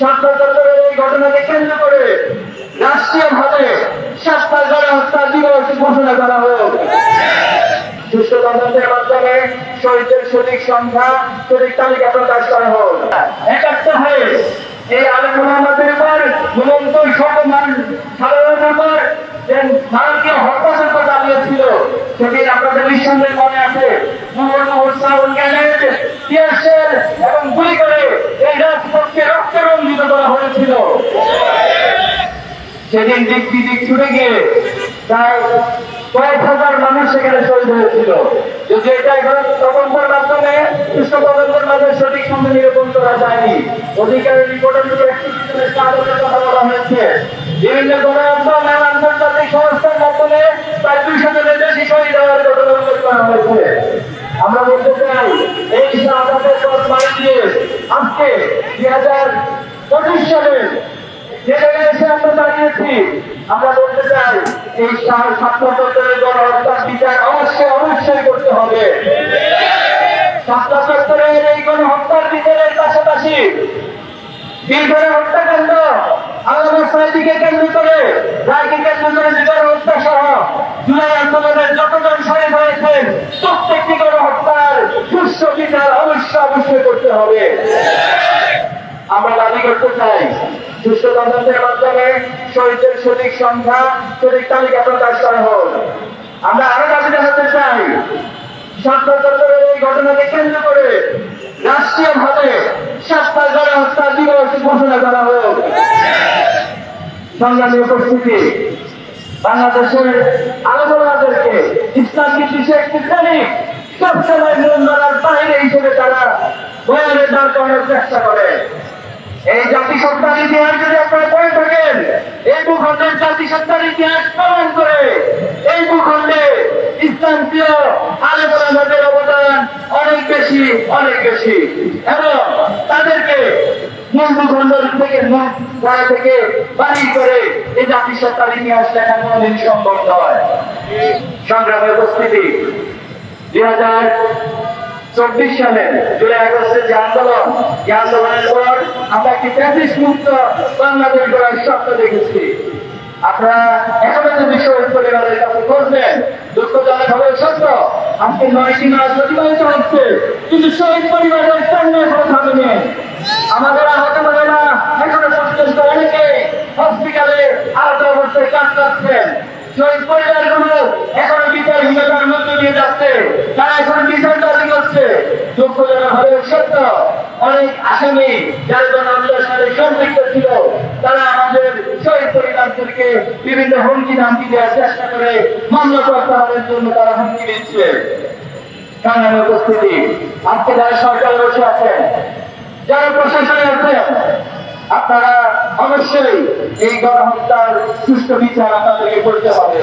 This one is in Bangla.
সরকারের এই ঘটনাকে কেন্দ্র করে রাষ্ট্রীয়ভাবে ৭টা গণহত্যা দিবস ঘোষণা করা হোক। সুষ্ঠু তদন্তের মাধ্যমে শহীদদের সঠিক সংখ্যা, সঠিক তালিকা প্রকাশ করা হোক। একাত্ম হয়ে এই আলোচনা আমাদের উপর ঘুমন্ত সাধারণের উপর যে ভারতীয় হত্যাযজ্ঞ চালিয়েছিল, সেদিন আপনাদের নিঃসন্দেহে মনে আছে। এবং গুলি করে এই রাজপথকে রক্তে রঞ্জিত করা হয়েছিল। সেদিন দিক বিদিক ছুটে গিয়ে প্রায় কয়েক হাজার মানুষ সেখানে শহীদ হয়েছিল। যদি এটা এখন তদন্তের মাধ্যমে সুষ্ঠু তদন্তের মাধ্যমে সঠিক সঙ্গে নিরূপণ করা যায়নি। অধিকারের রিপোর্টের কথা বলা হয়েছে। বিভিন্ন গণমাধ্যম এবং আন্তর্জাতিক সংস্থার মাধ্যমে প্রায় ২০০ জনের বেশি শহীদ হওয়ার ঘটনা উল্লেখ করা হয়েছে। আমরা বলতে চাই এই শাহাদাতের পথ বাড়ি দিয়ে আজকে ২০২৫ সালে যে জায়গায় এসে আমরা দাঁড়িয়েছি, আমরা বলতে চাই এই ৭৭ গণহত্যার বিচার অবশ্যই করতে হবে। ৭৭ এই গণহত্যার বিচারের পাশাপাশি বীরগড়ের হত্যাকাণ্ড, আল্লামা সাঈদীকে কেন্দ্র করে, রায়কে কেন্দ্র করে যে গণহত্যা সহ জুলাই আন্দোলনের যতজন শহীদ হয়েছেন প্রত্যেকটি গণহত্যার সুষ্ঠু বিচার অবশ্যই করতে হবে। আমরা দাবি করতে চাই সুষ্ঠু তদন্তের মাধ্যমে শহীদদের সঠিক সংখ্যা, সঠিক তালিকা প্রকাশ করা হোক। আমরা আরো দাবি জানাতে চাই ৭৭ এই ঘটনাকে কেন্দ্র করে রাষ্ট্রীয়ভাবে ৭টা গণহত্যা দিবস ঘোষণা করা হোক। সংগ্রামী উপস্থিতি, বাংলাদেশের আলোচনাদেরকে ইসলাম ভিত্তিক একটি শ্রেণী সবসময় নিয়ন্ত্রণের বাইরে হিসেবে তারা বয়ানে দাঁড় করানোর চেষ্টা করে। এই জাতিসত্তার ইতিহাস যদি আপনারা পড়ে থাকেন, এই ভূখণ্ডের জাতিসত্তার ইতিহাস প্রমাণ করে এই ভূখণ্ডে ইসলাম প্রিয় আলেমদের অবদান অনেক বেশি এবং তাদেরকে মূল ভূখণ্ড থেকে বাড়ি করে এই জাতিসত্তার ইতিহাস লেখা কোনদিন সম্ভব নয়। সংগ্রামের উপস্থিতি, ২০২৪ সালে জুলাই আগস্টের যে আন্দোলনের পর আমরা একটি ফ্যাসিস্ট মুক্ত বাংলাদেশ গড়ার স্বপ্ন দেখেছি। আপনারা এখনো যদি শহীদ পরিবারের কাছে করবেন, দুঃখজনক হবে সত্য, আজকে ৯টি মাস অতিবাহিত হচ্ছে, কিন্তু শহীদ পরিবারের সামনে এখনো থামেনি। আমাদের আহত মহিলা এখনো পর্যন্ত অনেকে হসপিটালে আহত অবস্থায় কাটাচ্ছেন। শহীদ পরিবারগুলো এখনো বিচারহীনতার মধ্যে দিয়ে যাচ্ছে, তারা এখন বিচার দাবি করছে। দুঃখজনক হবে সত্য, অনেক আসামি যারা গণহত্যার সাথে সম্পৃক্ত ছিল, তারা আমাদের শহীদ পরিবারদেরকে বিভিন্ন হুমকি ধামকি দেওয়ার চেষ্টা করে মামলা প্রত্যাহারের জন্য তারা হুমকি দিচ্ছে। সংগ্রামী উপস্থিতি, আজকে যারা সরকারে বসে আছেন, যারা প্রশাসনে আছেন, আপনারা অবশ্যই এই গণহত্যার সুষ্ঠু বিচার আপনাদেরকে করতে হবে।